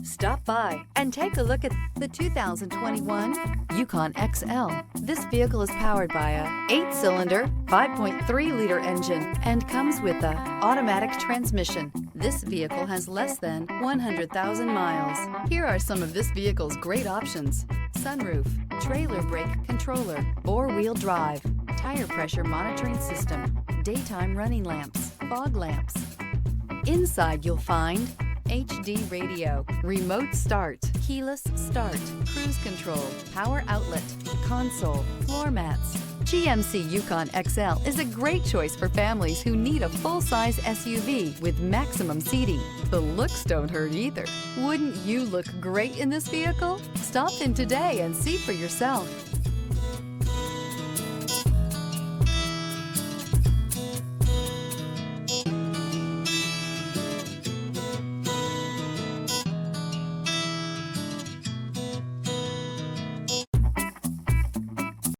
Stop by and take a look at the 2021 Yukon XL. This vehicle is powered by a 8-cylinder, 5.3-liter engine and comes with a automatic transmission. This vehicle has less than 100,000 miles. Here are some of this vehicle's great options: sunroof, trailer brake controller, 4-wheel drive, tire pressure monitoring system, daytime running lamps, fog lamps. Inside you'll find HD radio, remote start, keyless start, cruise control, power outlet, console, floor mats. GMC Yukon XL is a great choice for families who need a full-size SUV with maximum seating. The looks don't hurt either. Wouldn't you look great in this vehicle? Stop in today and see for yourself.